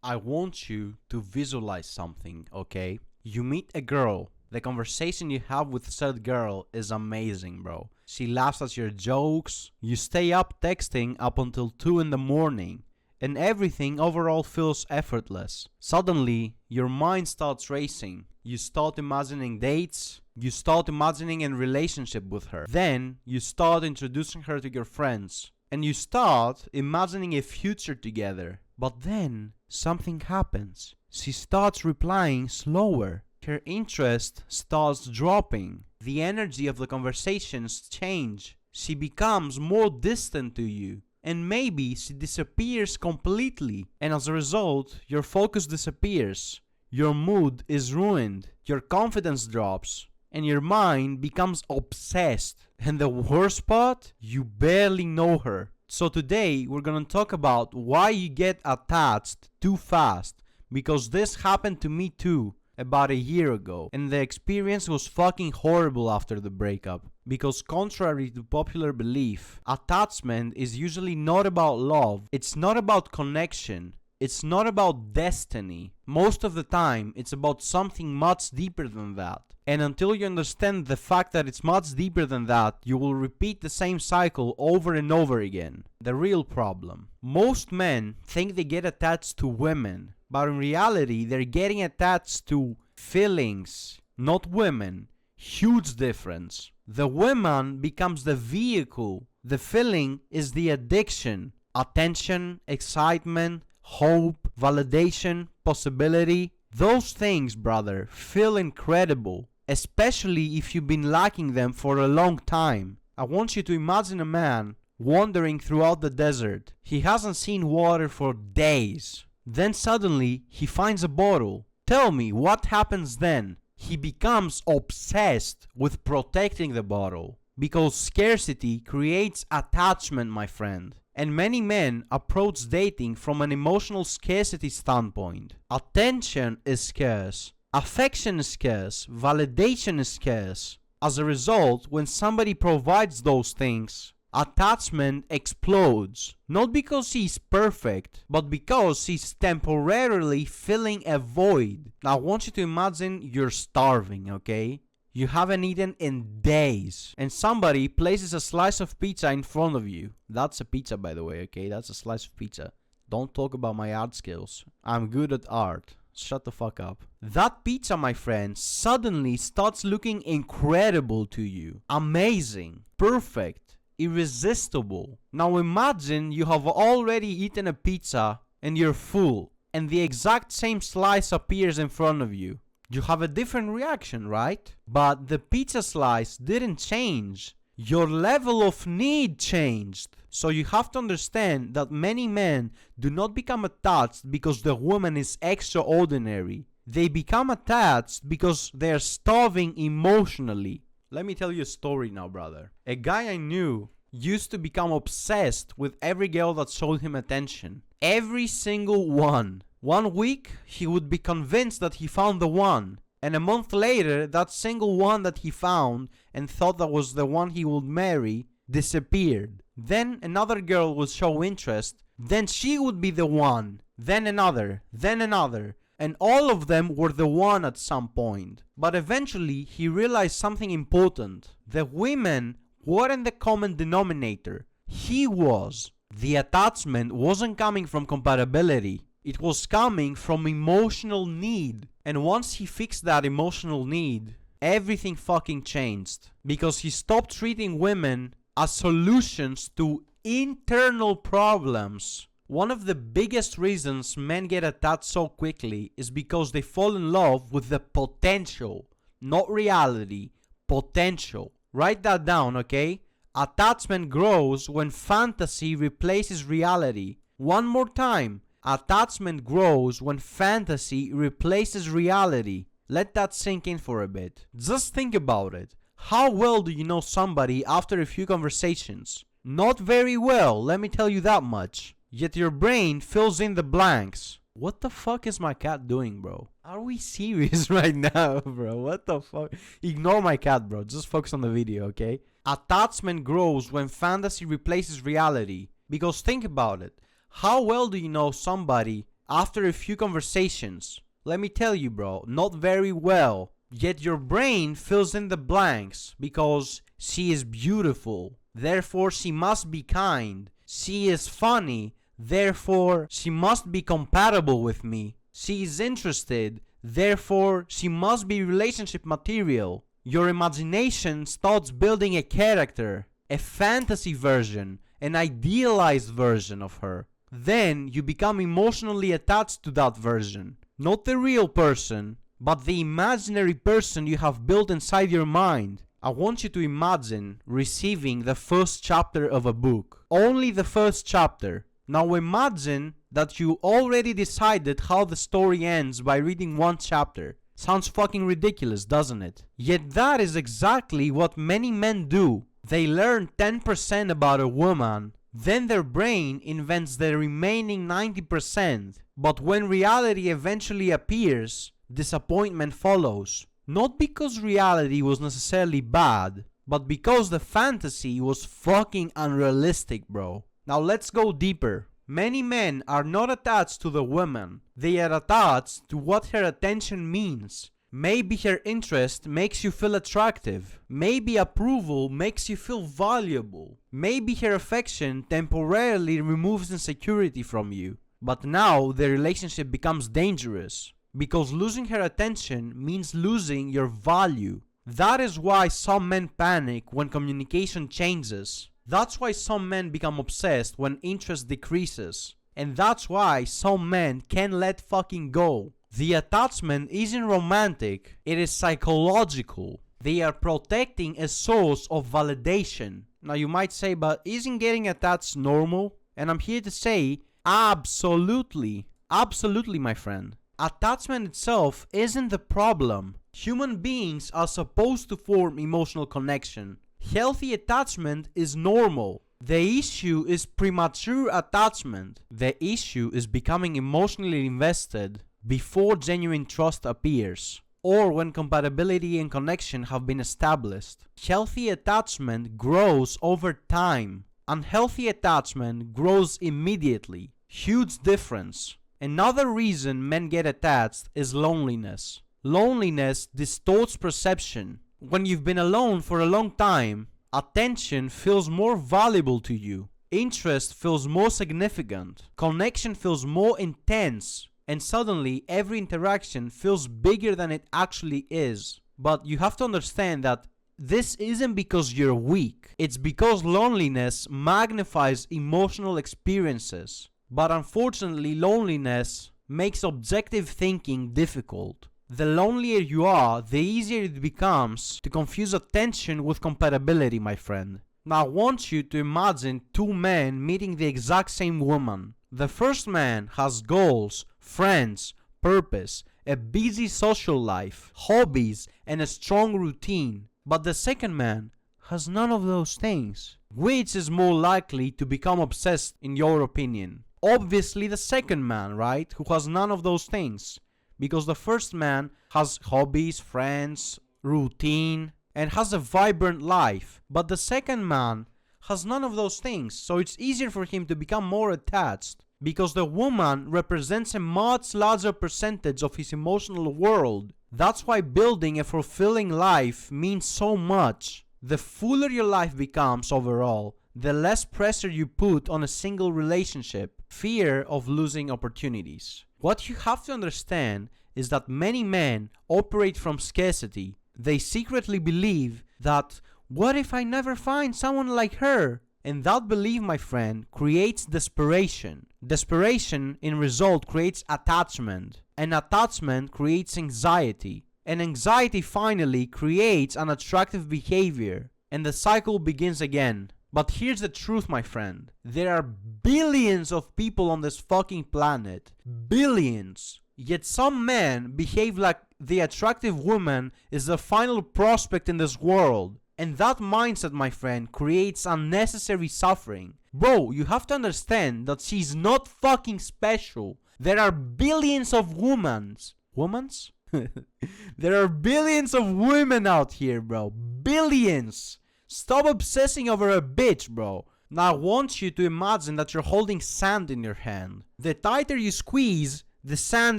I want you to visualize something, okay? You meet a girl. The conversation you have with said girl is amazing, bro. She laughs at your jokes. You stay up texting up until 2 in the morning. And everything overall feels effortless. Suddenly, your mind starts racing. You start imagining dates. You start imagining a relationship with her. Then, you start introducing her to your friends. And you start imagining a future together. But then, something happens. She starts replying slower. Her interest starts dropping. The energy of the conversations change. She becomes more distant to you. And maybe she disappears completely. And as a result, your focus disappears. Your mood is ruined. Your confidence drops. And your mind becomes obsessed. And the worst part? You barely know her. So today, we're gonna talk about why you get attached too fast. Because this happened to me too, about a year ago. And the experience was fucking horrible after the breakup. Because contrary to popular belief, attachment is usually not about love. It's not about connection. It's not about destiny. Most of the time, it's about something much deeper than that. And until you understand the fact that it's much deeper than that, you will repeat the same cycle over and over again. The real problem. Most men think they get attached to women, but in reality, they're getting attached to feelings, not women. Huge difference. The woman becomes the vehicle. The feeling is the addiction. Attention, excitement, hope, validation, possibility. Those things, brother, feel incredible. Especially if you've been lacking them for a long time. I want you to imagine a man wandering throughout the desert. He hasn't seen water for days. Then suddenly, he finds a bottle. Tell me, what happens then? He becomes obsessed with protecting the bottle. Because scarcity creates attachment, my friend. And many men approach dating from an emotional scarcity standpoint. Attention is scarce. Affection is scarce. Validation is scarce. As a result, when somebody provides those things, attachment explodes. Not because she's perfect, but because she's temporarily filling a void. Now I want you to imagine you're starving, okay? You haven't eaten in days. And somebody places a slice of pizza in front of you. That's a pizza, by the way, okay? That's a slice of pizza. Don't talk about my art skills. I'm good at art. Shut the fuck up. That pizza, my friend, suddenly starts looking incredible to you. Amazing. Perfect. Irresistible. Now imagine you have already eaten a pizza and you're full. And the exact same slice appears in front of you. You have a different reaction, right? But the pizza slice didn't change. Your level of need changed. So you have to understand that many men do not become attached because the woman is extraordinary. They become attached because they are starving emotionally. Let me tell you a story now, brother. A guy I knew used to become obsessed with every girl that showed him attention. Every single one. 1 week, he would be convinced that he found the one. And a month later, that single one that he found and thought that was the one he would marry disappeared. Then another girl would show interest. Then she would be the one. Then another. Then another. And all of them were the one at some point. But eventually, he realized something important. The women weren't the common denominator. He was. The attachment wasn't coming from compatibility. It was coming from emotional need. And once he fixed that emotional need, everything fucking changed. Because he stopped treating women as solutions to internal problems. One of the biggest reasons men get attached so quickly is because they fall in love with the potential, not reality, potential. Write that down, okay? Attachment grows when fantasy replaces reality. One more time. Attachment grows when fantasy replaces reality. Let that sink in for a bit. Just think about it. How well do you know somebody after a few conversations? Not very well, let me tell you that much. Yet your brain fills in the blanks. What the fuck is my cat doing, bro? Are we serious right now, bro? What the fuck? Ignore my cat, bro. Just focus on the video, okay? Attachment grows when fantasy replaces reality. Because think about it. How well do you know somebody after a few conversations. Let me tell you, bro, not very well. Yet your brain fills in the blanks because she is beautiful, therefore she must be kind. She is funny, therefore she must be compatible with me. She is interested, therefore she must be relationship material. Your imagination starts building a character, a fantasy version, an idealized version of her. Then you become emotionally attached to that version. Not the real person, but the imaginary person you have built inside your mind. I want you to imagine receiving the first chapter of a book. Only the first chapter. Now imagine that you already decided how the story ends by reading one chapter. Sounds fucking ridiculous, doesn't it? Yet that is exactly what many men do. They learn 10% about a woman, then their brain invents the remaining 90%. But when reality eventually appears, disappointment follows. Not because reality was necessarily bad, but because the fantasy was fucking unrealistic, bro. Now let's go deeper. Many men are not attached to the woman. They are attached to what her attention means. Maybe her interest makes you feel attractive. Maybe approval makes you feel valuable. Maybe her affection temporarily removes insecurity from you. But now the relationship becomes dangerous. Because losing her attention means losing your value. That is why some men panic when communication changes. That's why some men become obsessed when interest decreases. And that's why some men can't let fucking go. The attachment isn't romantic, it is psychological. They are protecting a source of validation. Now you might say, but isn't getting attached normal? And I'm here to say, absolutely. Absolutely, my friend. Attachment itself isn't the problem. Human beings are supposed to form emotional connection. Healthy attachment is normal. The issue is premature attachment. The issue is becoming emotionally invested before genuine trust appears, or when compatibility and connection have been established. Healthy attachment grows over time. Unhealthy attachment grows immediately. Huge difference. Another reason men get attached is loneliness. Loneliness distorts perception. When you've been alone for a long time, attention feels more valuable to you. Interest feels more significant. Connection feels more intense. And suddenly, every interaction feels bigger than it actually is. But you have to understand that this isn't because you're weak. It's because loneliness magnifies emotional experiences. But unfortunately, loneliness makes objective thinking difficult. The lonelier you are, the easier it becomes to confuse attention with compatibility, my friend. Now I want you to imagine two men meeting the exact same woman. The first man has goals, friends, purpose, a busy social life, hobbies, and a strong routine. But the second man has none of those things. Which is more likely to become obsessed in your opinion? Obviously the second man, right? Who has none of those things. Because the first man has hobbies, friends, routine, and has a vibrant life. But the second man has none of those things, so it's easier for him to become more attached. Because the woman represents a much larger percentage of his emotional world. That's why building a fulfilling life means so much. The fuller your life becomes overall, the less pressure you put on a single relationship. Fear of losing opportunities. What you have to understand is that many men operate from scarcity. They secretly believe that, what if I never find someone like her? And that belief, my friend, creates desperation. Desperation, in result, creates attachment. And attachment creates anxiety. And anxiety finally creates unattractive behavior. And the cycle begins again. But here's the truth, my friend. There are billions of people on this fucking planet. Billions. Yet some men behave like the attractive woman is the final prospect in this world. And that mindset, my friend, creates unnecessary suffering. Bro, you have to understand that she's not fucking special. There are billions of womans. Womans? There are billions of women out here, bro. Billions. Stop obsessing over a bitch, bro. Now I want you to imagine that you're holding sand in your hand. The tighter you squeeze, The sand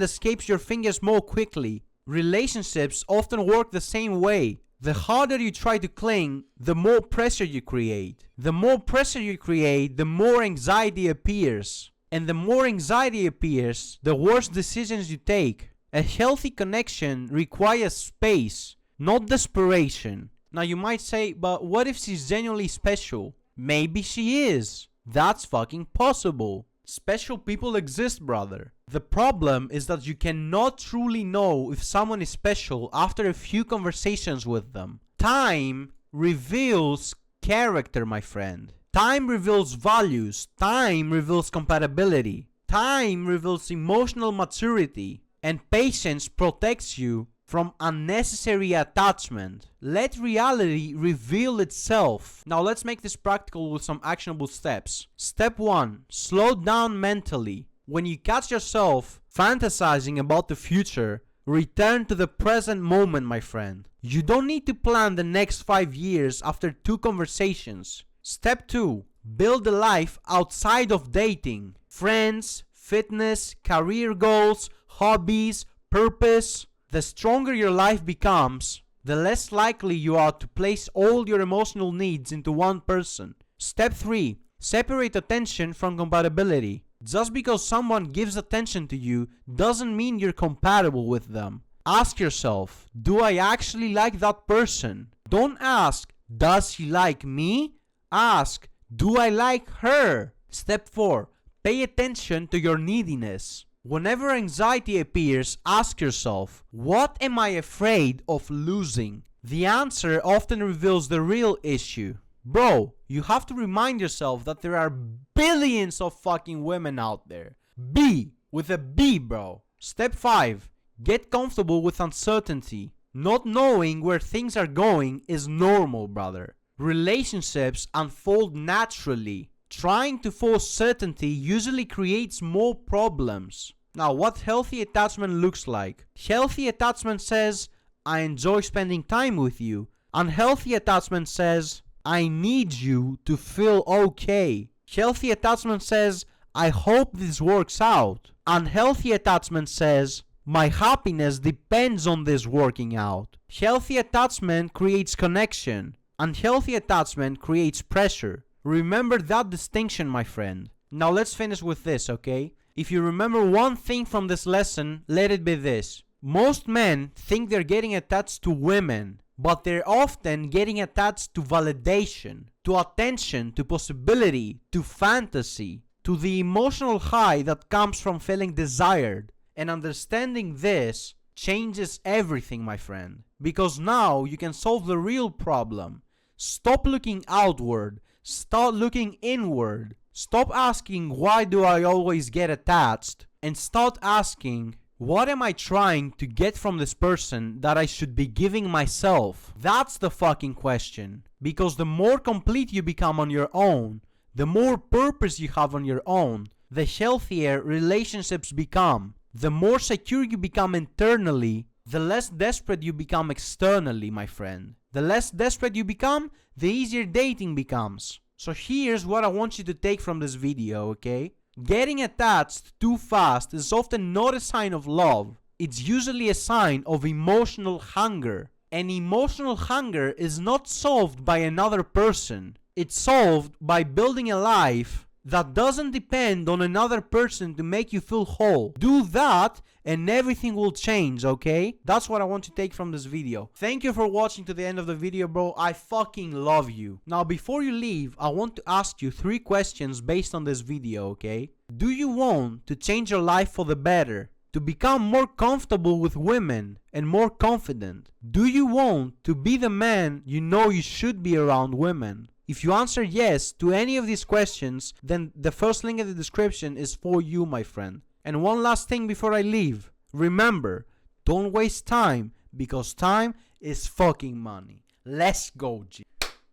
escapes your fingers more quickly. Relationships often work the same way. The harder you try to cling, the more pressure you create. The more pressure you create, the more anxiety appears. And the more anxiety appears, the worse decisions you take. A healthy connection requires space, not desperation. Now you might say, but what if she's genuinely special? Maybe she is. That's fucking possible. Special people exist, brother. The problem is that you cannot truly know if someone is special after a few conversations with them. Time reveals character, my friend. Time reveals values. Time reveals compatibility. Time reveals emotional maturity. And patience protects you from unnecessary attachment. Let reality reveal itself. Now let's make this practical with some actionable steps. Step 1. Slow down mentally. When you catch yourself fantasizing about the future, return to the present moment, my friend. You don't need to plan the next 5 years after 2 conversations. Step 2. Build a life outside of dating. Friends, fitness, career goals, hobbies, purpose. The stronger your life becomes, the less likely you are to place all your emotional needs into one person. Step 3. Separate attention from compatibility. Just because someone gives attention to you doesn't mean you're compatible with them. Ask yourself, do I actually like that person? Don't ask, does she like me? Ask, do I like her? Step 4. Pay attention to your neediness. Whenever anxiety appears, ask yourself, what am I afraid of losing? The answer often reveals the real issue. Bro, you have to remind yourself that there are billions of fucking women out there. B, with a B, bro. Step 5. Get comfortable with uncertainty. Not knowing where things are going is normal, brother. Relationships unfold naturally. Trying to force certainty usually creates more problems. Now, what healthy attachment looks like? Healthy attachment says, I enjoy spending time with you. Unhealthy attachment says, I need you to feel okay. Healthy attachment says, I hope this works out. Unhealthy attachment says, my happiness depends on this working out. Healthy attachment creates connection. Unhealthy attachment creates pressure. Remember that distinction, my friend. Now let's finish with this, okay? If you remember one thing from this lesson, let it be this. Most men think they're getting attached to women, but they're often getting attached to validation, to attention, to possibility, to fantasy, to the emotional high that comes from feeling desired. And understanding this changes everything, my friend. Because now you can solve the real problem. Stop looking outward. Start looking inward. Stop asking, why do I always get attached? And start asking, what am I trying to get from this person that I should be giving myself? That's the fucking question. Because the more complete you become on your own, the more purpose you have on your own, the healthier relationships become. The more secure you become internally, the less desperate you become externally, my friend. The less desperate you become, the easier dating becomes. So here's what I want you to take from this video, okay? Getting attached too fast is often not a sign of love. It's usually a sign of emotional hunger. And emotional hunger is not solved by another person. It's solved by building a life that doesn't depend on another person to make you feel whole. Do that and everything will change, okay? That's what I want to take from this video. Thank you for watching to the end of the video, bro. I fucking love you. Now, before you leave, I want to ask you 3 questions based on this video, okay? Do you want to change your life for the better? To become more comfortable with women and more confident? Do you want to be the man you know you should be around women? If you answer yes to any of these questions, then the first link in the description is for you, my friend. And one last thing before I leave. Remember, don't waste time, because time is fucking money. Let's go, G.